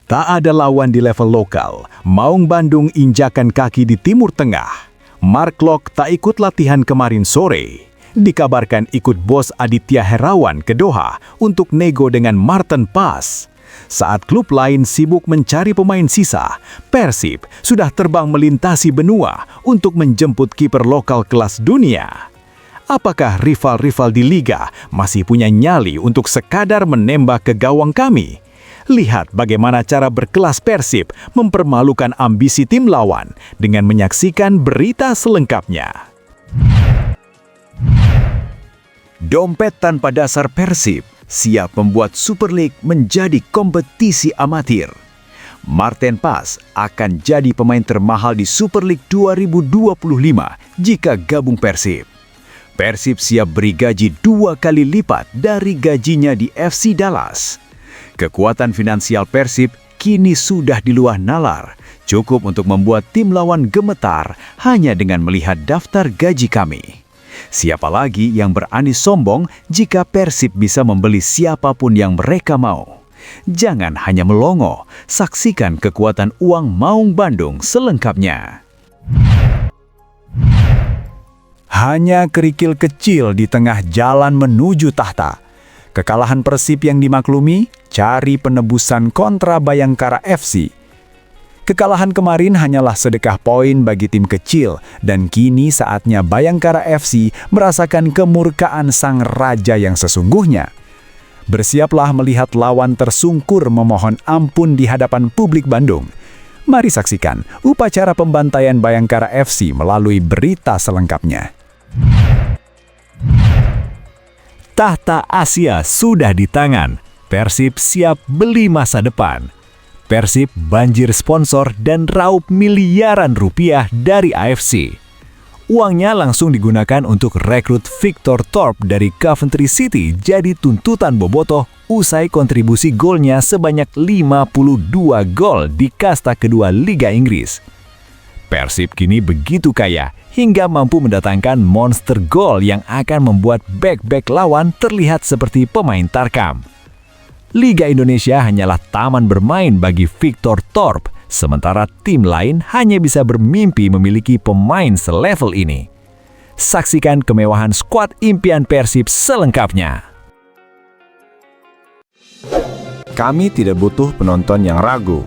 Tak ada lawan di level lokal, Maung Bandung injakan kaki di Timur Tengah. Mark Klok tak ikut latihan kemarin sore. Dikabarkan ikut bos Aditya Herawan ke Doha untuk nego dengan Marten Pas. Saat klub lain sibuk mencari pemain sisa, Persib sudah terbang melintasi benua untuk menjemput kiper lokal kelas dunia. Apakah rival-rival di Liga masih punya nyali untuk sekadar menembak ke gawang kami? Lihat bagaimana cara berkelas Persib mempermalukan ambisi tim lawan dengan menyaksikan berita selengkapnya. Dompet tanpa dasar Persib siap membuat Super League menjadi kompetisi amatir. Marten Pas akan jadi pemain termahal di Super League 2025 jika gabung Persib. Persib siap beri gaji 2 kali lipat dari gajinya di FC Dallas. Kekuatan finansial Persib kini sudah di luar nalar, cukup untuk membuat tim lawan gemetar hanya dengan melihat daftar gaji kami. Siapa lagi yang berani sombong jika Persib bisa membeli siapapun yang mereka mau? Jangan hanya melongo, saksikan kekuatan uang Maung Bandung selengkapnya. Hanya kerikil kecil di tengah jalan menuju tahta. Kekalahan Persib yang dimaklumi, cari penebusan kontra Bayangkara FC. Kekalahan kemarin hanyalah sedekah poin bagi tim kecil, dan kini saatnya Bayangkara FC merasakan kemurkaan sang raja yang sesungguhnya. Bersiaplah melihat lawan tersungkur memohon ampun di hadapan publik Bandung. Mari saksikan upacara pembantaian Bayangkara FC melalui berita selengkapnya. Tahta Asia sudah di tangan. Persib siap beli masa depan. Persib banjir sponsor dan raup miliaran rupiah dari AFC. Uangnya langsung digunakan untuk rekrut Victor Thorpe dari Coventry City jadi tuntutan bobotoh usai kontribusi golnya sebanyak 52 gol di kasta kedua Liga Inggris. Persib kini begitu kaya hingga mampu mendatangkan monster gol yang akan membuat bek-bek lawan terlihat seperti pemain tarkam. Liga Indonesia hanyalah taman bermain bagi Victor Thorpe, sementara tim lain hanya bisa bermimpi memiliki pemain selevel ini. Saksikan kemewahan skuad impian Persib selengkapnya. Kami tidak butuh penonton yang ragu.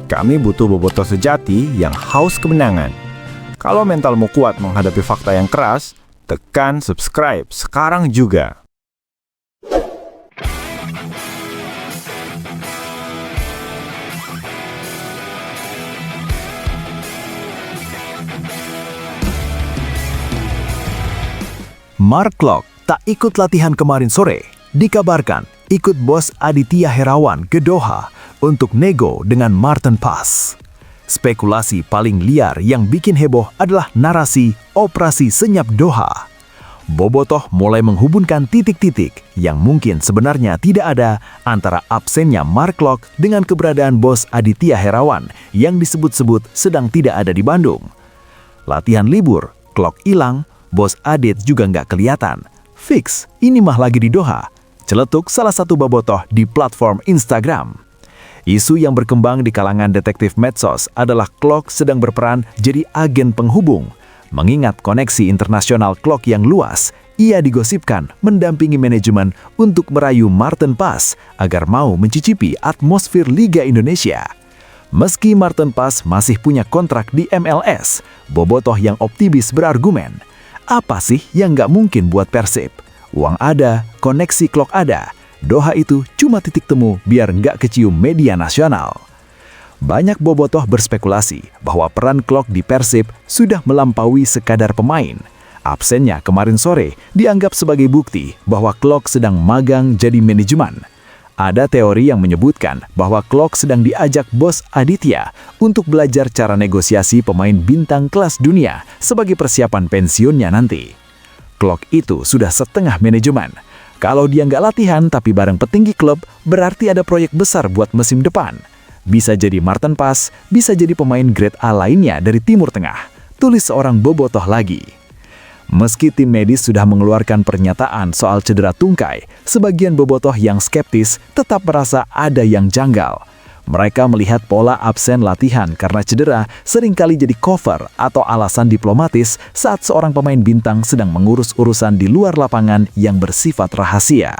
Kami butuh bobotoh sejati yang haus kemenangan. Kalau mentalmu kuat menghadapi fakta yang keras, tekan subscribe sekarang juga. Mark Klok tak ikut latihan kemarin sore. Dikabarkan ikut bos Aditya Herawan ke Doha untuk nego dengan Marten Pas. Spekulasi paling liar yang bikin heboh adalah narasi operasi senyap Doha. Bobotoh mulai menghubungkan titik-titik yang mungkin sebenarnya tidak ada antara absennya Mark Klok dengan keberadaan bos Aditya Herawan yang disebut-sebut sedang tidak ada di Bandung. Latihan libur, Klok hilang, bos Adit juga nggak kelihatan. Fix, ini mah lagi di Doha. Celetuk salah satu bobotoh di platform Instagram. Isu yang berkembang di kalangan detektif medsos adalah Klok sedang berperan jadi agen penghubung. Mengingat koneksi internasional Klok yang luas, ia digosipkan mendampingi manajemen untuk merayu Marten Pas agar mau mencicipi atmosfer Liga Indonesia. Meski Marten Pas masih punya kontrak di MLS, bobotoh yang optimis berargumen, apa sih yang nggak mungkin buat Persib? Uang ada, koneksi Klok ada. Doha itu cuma titik temu biar nggak kecium media nasional. Banyak bobotoh berspekulasi bahwa peran Klok di Persib sudah melampaui sekadar pemain. Absennya kemarin sore dianggap sebagai bukti bahwa Klok sedang magang jadi manajemen. Ada teori yang menyebutkan bahwa Klok sedang diajak bos Aditya untuk belajar cara negosiasi pemain bintang kelas dunia sebagai persiapan pensiunnya nanti. Klok itu sudah setengah manajemen. Kalau dia nggak latihan tapi bareng petinggi klub, berarti ada proyek besar buat musim depan. Bisa jadi Marten Pas, bisa jadi pemain grade A lainnya dari Timur Tengah, tulis seorang bobotoh lagi. Meski tim medis sudah mengeluarkan pernyataan soal cedera tungkai, sebagian bobotoh yang skeptis tetap merasa ada yang janggal. Mereka melihat pola absen latihan karena cedera seringkali jadi cover atau alasan diplomatis saat seorang pemain bintang sedang mengurus urusan di luar lapangan yang bersifat rahasia.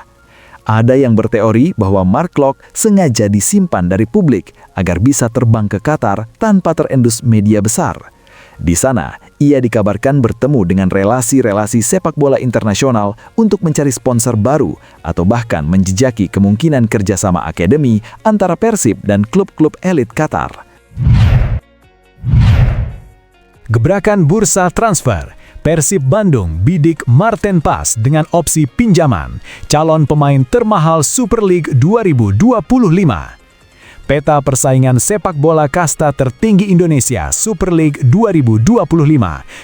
Ada yang berteori bahwa Mark Klok sengaja disimpan dari publik agar bisa terbang ke Qatar tanpa terendus media besar. Di sana, ia dikabarkan bertemu dengan relasi-relasi sepak bola internasional untuk mencari sponsor baru atau bahkan menjejaki kemungkinan kerjasama akademi antara Persib dan klub-klub elit Qatar. Gebrakan bursa transfer. Persib Bandung bidik Marten Pas dengan opsi pinjaman, calon pemain termahal Super League 2025. Peta persaingan sepak bola kasta tertinggi Indonesia Super League 2025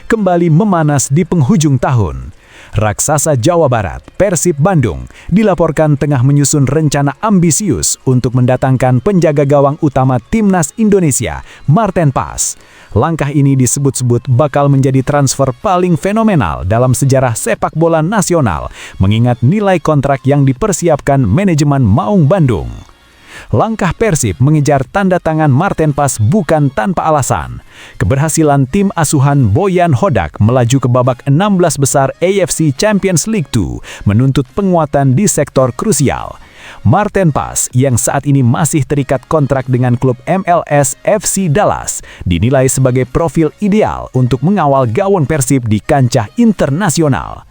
kembali memanas di penghujung tahun. Raksasa Jawa Barat, Persib Bandung, dilaporkan tengah menyusun rencana ambisius untuk mendatangkan penjaga gawang utama Timnas Indonesia, Marten Pas. Langkah ini disebut-sebut bakal menjadi transfer paling fenomenal dalam sejarah sepak bola nasional, mengingat nilai kontrak yang dipersiapkan manajemen Maung Bandung. Langkah Persib mengejar tanda tangan Marten Pas bukan tanpa alasan. Keberhasilan tim asuhan Boyan Hodak melaju ke babak 16 besar AFC Champions League 2 menuntut penguatan di sektor krusial. Marten Pas yang saat ini masih terikat kontrak dengan klub MLS FC Dallas dinilai sebagai profil ideal untuk mengawal gawang Persib di kancah internasional.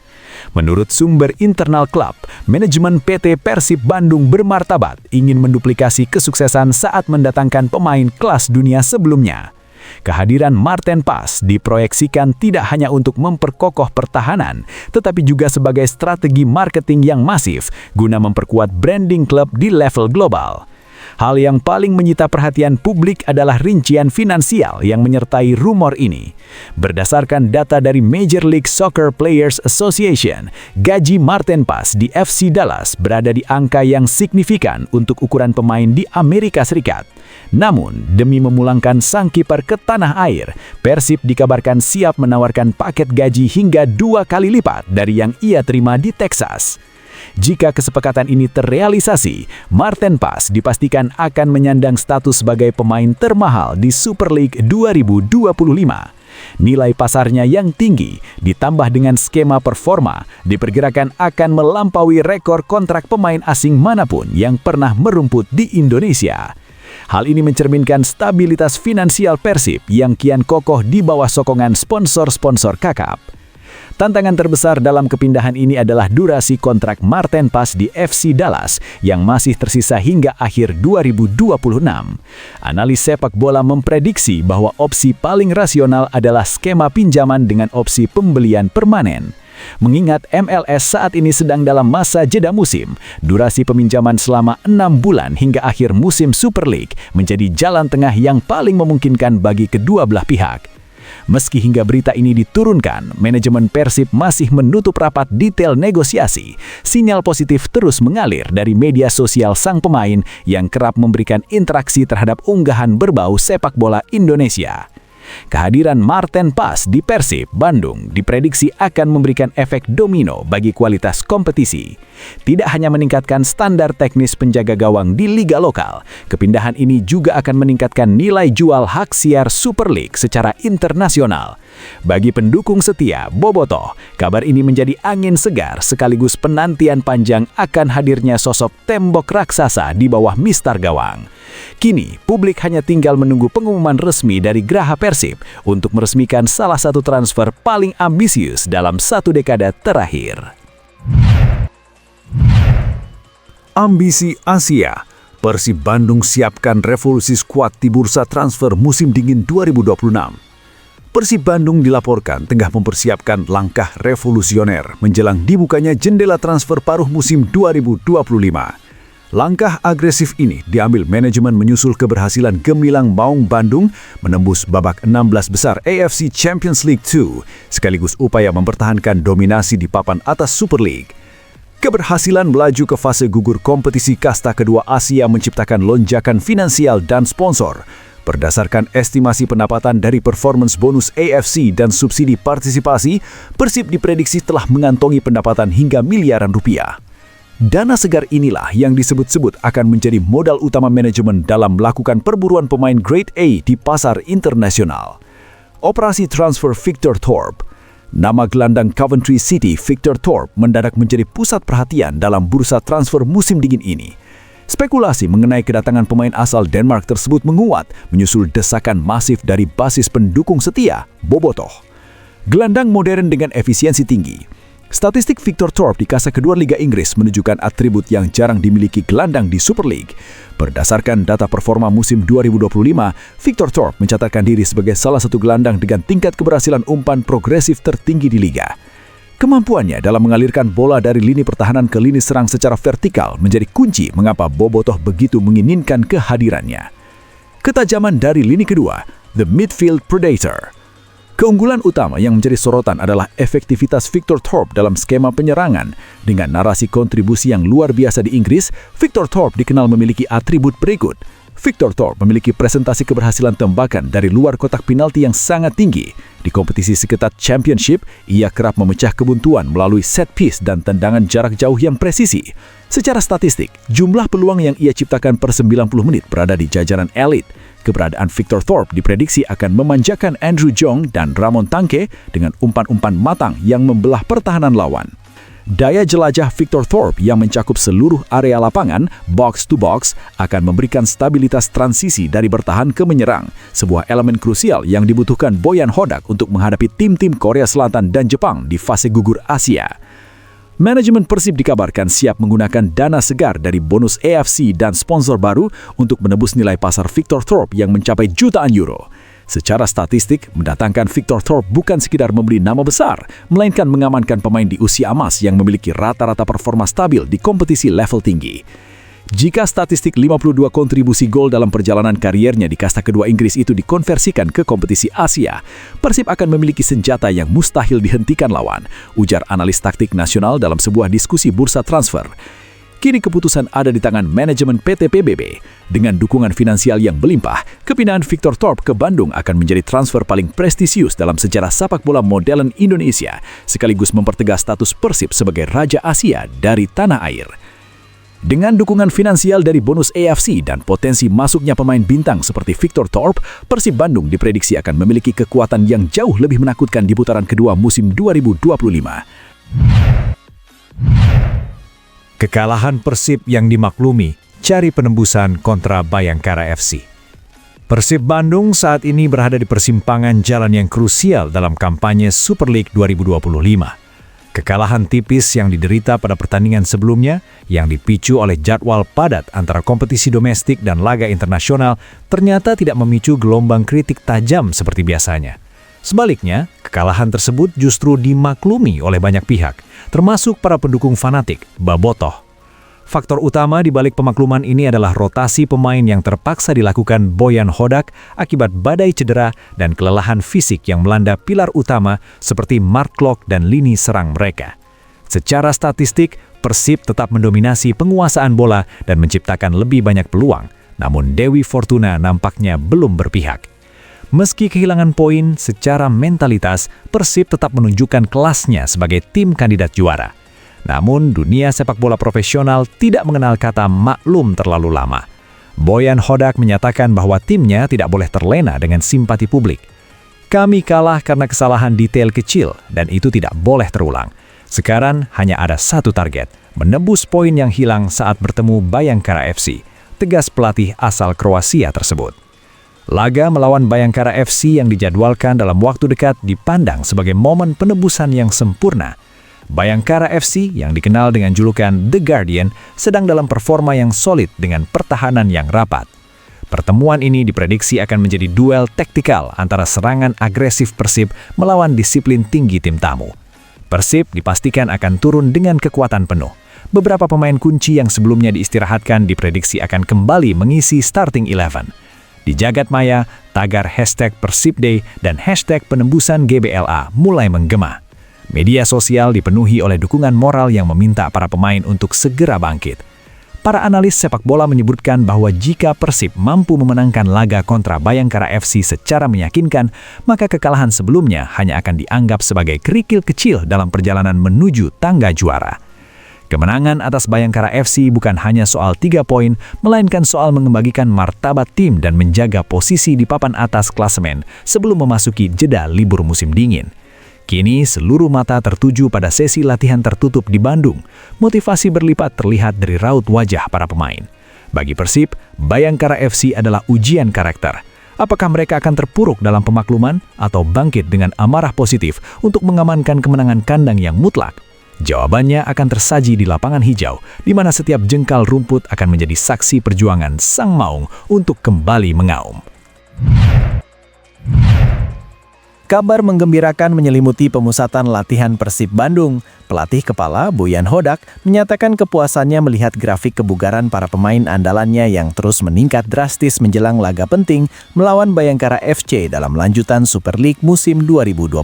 Menurut sumber internal klub, manajemen PT Persib Bandung bermartabat ingin menduplikasi kesuksesan saat mendatangkan pemain kelas dunia sebelumnya. Kehadiran Marten Pas diproyeksikan tidak hanya untuk memperkokoh pertahanan, tetapi juga sebagai strategi marketing yang masif guna memperkuat branding klub di level global. Hal yang paling menyita perhatian publik adalah rincian finansial yang menyertai rumor ini. Berdasarkan data dari Major League Soccer Players Association, gaji Marten Pas di FC Dallas berada di angka yang signifikan untuk ukuran pemain di Amerika Serikat. Namun, demi memulangkan sang kiper ke tanah air, Persib dikabarkan siap menawarkan paket gaji hingga 2 kali lipat dari yang ia terima di Texas. Jika kesepakatan ini terrealisasi, Marten Pas dipastikan akan menyandang status sebagai pemain termahal di Super League 2025. Nilai pasarnya yang tinggi, ditambah dengan skema performa, diperkirakan akan melampaui rekor kontrak pemain asing manapun yang pernah merumput di Indonesia. Hal ini mencerminkan stabilitas finansial Persib yang kian kokoh di bawah sokongan sponsor-sponsor kakap. Tantangan terbesar dalam kepindahan ini adalah durasi kontrak Marten Pas di FC Dallas yang masih tersisa hingga akhir 2026. Analis sepak bola memprediksi bahwa opsi paling rasional adalah skema pinjaman dengan opsi pembelian permanen. Mengingat MLS saat ini sedang dalam masa jeda musim, durasi peminjaman selama 6 bulan hingga akhir musim Super League menjadi jalan tengah yang paling memungkinkan bagi kedua belah pihak. Meski hingga berita ini diturunkan, manajemen Persib masih menutup rapat detail negosiasi. Sinyal positif terus mengalir dari media sosial sang pemain yang kerap memberikan interaksi terhadap unggahan berbau sepak bola Indonesia. Kehadiran Marten Pas di Persib Bandung diprediksi akan memberikan efek domino bagi kualitas kompetisi. Tidak hanya meningkatkan standar teknis penjaga gawang di liga lokal, kepindahan ini juga akan meningkatkan nilai jual hak siar Super League secara internasional. Bagi pendukung setia Bobotoh, kabar ini menjadi angin segar sekaligus penantian panjang akan hadirnya sosok tembok raksasa di bawah mistar gawang. Kini, publik hanya tinggal menunggu pengumuman resmi dari Graha Persib untuk meresmikan salah satu transfer paling ambisius dalam 1 dekade terakhir. Ambisi Asia. Persib Bandung siapkan revolusi skuad di bursa transfer musim dingin 2026. Persib Bandung dilaporkan tengah mempersiapkan langkah revolusioner menjelang dibukanya jendela transfer paruh musim 2025. Langkah agresif ini diambil manajemen menyusul keberhasilan gemilang Maung Bandung menembus babak 16 besar AFC Champions League 2, sekaligus upaya mempertahankan dominasi di papan atas Super League. Keberhasilan melaju ke fase gugur kompetisi kasta kedua Asia menciptakan lonjakan finansial dan sponsor. Berdasarkan estimasi pendapatan dari performance bonus AFC dan subsidi partisipasi, Persib diprediksi telah mengantongi pendapatan hingga miliaran rupiah. Dana segar inilah yang disebut-sebut akan menjadi modal utama manajemen dalam melakukan perburuan pemain grade A di pasar internasional. Operasi transfer Victor Thorpe. Nama gelandang Coventry City Victor Thorpe mendadak menjadi pusat perhatian dalam bursa transfer musim dingin ini. Spekulasi mengenai kedatangan pemain asal Denmark tersebut menguat menyusul desakan masif dari basis pendukung setia, Bobotoh. Gelandang modern dengan efisiensi tinggi. Statistik Victor Thorpe di kasta kedua Liga Inggris menunjukkan atribut yang jarang dimiliki gelandang di Super League. Berdasarkan data performa musim 2025, Victor Thorpe mencatatkan diri sebagai salah satu gelandang dengan tingkat keberhasilan umpan progresif tertinggi di Liga. Kemampuannya dalam mengalirkan bola dari lini pertahanan ke lini serang secara vertikal menjadi kunci mengapa Bobotoh begitu menginginkan kehadirannya. Ketajaman dari lini kedua, The Midfield Predator. Keunggulan utama yang menjadi sorotan adalah efektivitas Victor Thorpe dalam skema penyerangan. Dengan narasi kontribusi yang luar biasa di Inggris, Victor Thorpe dikenal memiliki atribut berikut. Victor Thorpe memiliki presentasi keberhasilan tembakan dari luar kotak penalti yang sangat tinggi. Di kompetisi seketat Championship, ia kerap memecah kebuntuan melalui set piece dan tendangan jarak jauh yang presisi. Secara statistik, jumlah peluang yang ia ciptakan per 90 menit berada di jajaran elit. Keberadaan Victor Thorpe diprediksi akan memanjakan Andrew Jong dan Ramon Tanke dengan umpan-umpan matang yang membelah pertahanan lawan. Daya jelajah Victor Thorpe yang mencakup seluruh area lapangan, box to box, akan memberikan stabilitas transisi dari bertahan ke menyerang, sebuah elemen krusial yang dibutuhkan Boyan Hodak untuk menghadapi tim-tim Korea Selatan dan Jepang di fase gugur Asia. Manajemen Persib dikabarkan siap menggunakan dana segar dari bonus AFC dan sponsor baru untuk menebus nilai pasar Victor Thorpe yang mencapai jutaan euro. Secara statistik, mendatangkan Victor Thorpe bukan sekedar membeli nama besar, melainkan mengamankan pemain di usia emas yang memiliki rata-rata performa stabil di kompetisi level tinggi. Jika statistik 52 kontribusi gol dalam perjalanan kariernya di kasta kedua Inggris itu dikonversikan ke kompetisi Asia, Persib akan memiliki senjata yang mustahil dihentikan lawan, ujar analis taktik nasional dalam sebuah diskusi bursa transfer. Kini keputusan ada di tangan manajemen PT PBB. Dengan dukungan finansial yang berlimpah, kepindahan Victor Thorpe ke Bandung akan menjadi transfer paling prestisius dalam sejarah sepak bola modern Indonesia, sekaligus mempertegas status Persib sebagai Raja Asia dari tanah air. Dengan dukungan finansial dari bonus AFC dan potensi masuknya pemain bintang seperti Victor Thorpe, Persib Bandung diprediksi akan memiliki kekuatan yang jauh lebih menakutkan di putaran kedua musim 2025. Kekalahan Persib yang dimaklumi, cari penembusan kontra Bayangkara FC. Persib Bandung saat ini berada di persimpangan jalan yang krusial dalam kampanye Super League 2025. Kekalahan tipis yang diderita pada pertandingan sebelumnya, yang dipicu oleh jadwal padat antara kompetisi domestik dan laga internasional, ternyata tidak memicu gelombang kritik tajam seperti biasanya. Sebaliknya, kekalahan tersebut justru dimaklumi oleh banyak pihak, termasuk para pendukung fanatik, Bobotoh. Faktor utama di balik pemakluman ini adalah rotasi pemain yang terpaksa dilakukan Boyan Hodak akibat badai cedera dan kelelahan fisik yang melanda pilar utama seperti Mark Klok dan lini serang mereka. Secara statistik, Persib tetap mendominasi penguasaan bola dan menciptakan lebih banyak peluang, namun Dewi Fortuna nampaknya belum berpihak. Meski kehilangan poin, secara mentalitas, Persib tetap menunjukkan kelasnya sebagai tim kandidat juara. Namun, dunia sepak bola profesional tidak mengenal kata maklum terlalu lama. Boyan Hodak menyatakan bahwa timnya tidak boleh terlena dengan simpati publik. Kami kalah karena kesalahan detail kecil dan itu tidak boleh terulang. Sekarang hanya ada satu target, menebus poin yang hilang saat bertemu Bayangkara FC, tegas pelatih asal Kroasia tersebut. Laga melawan Bayangkara FC yang dijadwalkan dalam waktu dekat dipandang sebagai momen penebusan yang sempurna. Bayangkara FC yang dikenal dengan julukan The Guardian sedang dalam performa yang solid dengan pertahanan yang rapat. Pertemuan ini diprediksi akan menjadi duel taktikal antara serangan agresif Persib melawan disiplin tinggi tim tamu. Persib dipastikan akan turun dengan kekuatan penuh. Beberapa pemain kunci yang sebelumnya diistirahatkan diprediksi akan kembali mengisi starting 11. Di jagat maya, tagar #PersibDay dan #penembusan GBLA mulai menggema. Media sosial dipenuhi oleh dukungan moral yang meminta para pemain untuk segera bangkit. Para analis sepak bola menyebutkan bahwa jika Persib mampu memenangkan laga kontra Bayangkara FC secara meyakinkan, maka kekalahan sebelumnya hanya akan dianggap sebagai kerikil kecil dalam perjalanan menuju tangga juara. Kemenangan atas Bayangkara FC bukan hanya soal 3 poin, melainkan soal mengembalikan martabat tim dan menjaga posisi di papan atas klasemen sebelum memasuki jeda libur musim dingin. Kini seluruh mata tertuju pada sesi latihan tertutup di Bandung. Motivasi berlipat terlihat dari raut wajah para pemain. Bagi Persib, Bayangkara FC adalah ujian karakter. Apakah mereka akan terpuruk dalam pemakluman atau bangkit dengan amarah positif untuk mengamankan kemenangan kandang yang mutlak? Jawabannya akan tersaji di lapangan hijau, di mana setiap jengkal rumput akan menjadi saksi perjuangan Sang Maung untuk kembali mengaum. Kabar menggembirakan menyelimuti pemusatan latihan Persib Bandung. Pelatih kepala Boyan Hodak menyatakan kepuasannya melihat grafik kebugaran para pemain andalannya yang terus meningkat drastis menjelang laga penting melawan Bayangkara FC dalam lanjutan Super League musim 2025.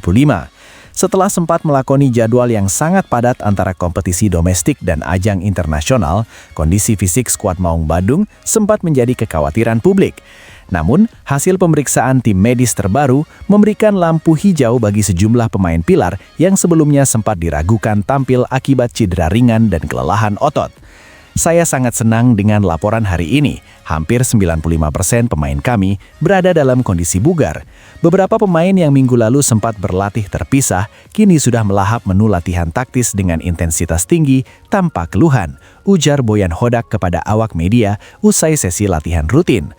Setelah sempat melakoni jadwal yang sangat padat antara kompetisi domestik dan ajang internasional, kondisi fisik skuad Maung Bandung sempat menjadi kekhawatiran publik. Namun, hasil pemeriksaan tim medis terbaru memberikan lampu hijau bagi sejumlah pemain pilar yang sebelumnya sempat diragukan tampil akibat cedera ringan dan kelelahan otot. Saya sangat senang dengan laporan hari ini. Hampir 95% pemain kami berada dalam kondisi bugar. Beberapa pemain yang minggu lalu sempat berlatih terpisah, kini sudah melahap menu latihan taktis dengan intensitas tinggi tanpa keluhan, ujar Boyan Hodak kepada awak media usai sesi latihan rutin.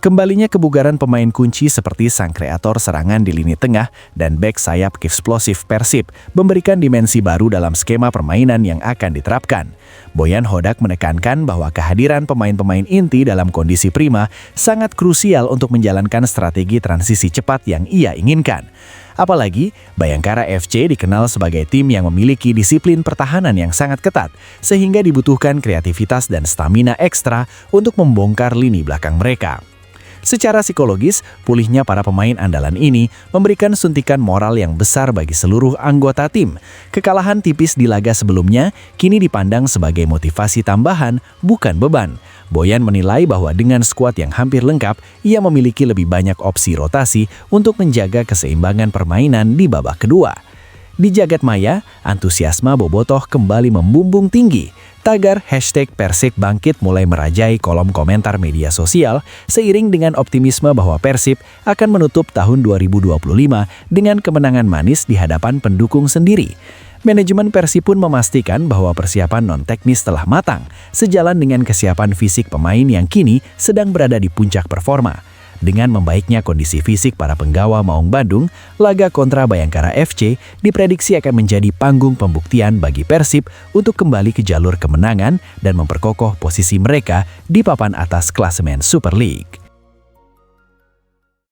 Kembalinya kebugaran pemain kunci seperti sang kreator serangan di lini tengah dan bek sayap eksplosif Persib memberikan dimensi baru dalam skema permainan yang akan diterapkan. Boyan Hodak menekankan bahwa kehadiran pemain-pemain inti dalam kondisi prima sangat krusial untuk menjalankan strategi transisi cepat yang ia inginkan. Apalagi, Bayangkara FC dikenal sebagai tim yang memiliki disiplin pertahanan yang sangat ketat, sehingga dibutuhkan kreativitas dan stamina ekstra untuk membongkar lini belakang mereka. Secara psikologis, pulihnya para pemain andalan ini memberikan suntikan moral yang besar bagi seluruh anggota tim. Kekalahan tipis di laga sebelumnya kini dipandang sebagai motivasi tambahan, bukan beban. Boyan menilai bahwa dengan skuad yang hampir lengkap, ia memiliki lebih banyak opsi rotasi untuk menjaga keseimbangan permainan di babak kedua. Di jagat maya, antusiasme bobotoh kembali membumbung tinggi. Tagar #Persib Bangkit mulai merajai kolom komentar media sosial seiring dengan optimisme bahwa Persib akan menutup tahun 2025 dengan kemenangan manis di hadapan pendukung sendiri. Manajemen Persib pun memastikan bahwa persiapan non-teknis telah matang, sejalan dengan kesiapan fisik pemain yang kini sedang berada di puncak performa. Dengan membaiknya kondisi fisik para penggawa Maung Bandung, laga kontra Bayangkara FC diprediksi akan menjadi panggung pembuktian bagi Persib untuk kembali ke jalur kemenangan dan memperkokoh posisi mereka di papan atas klasemen Super League.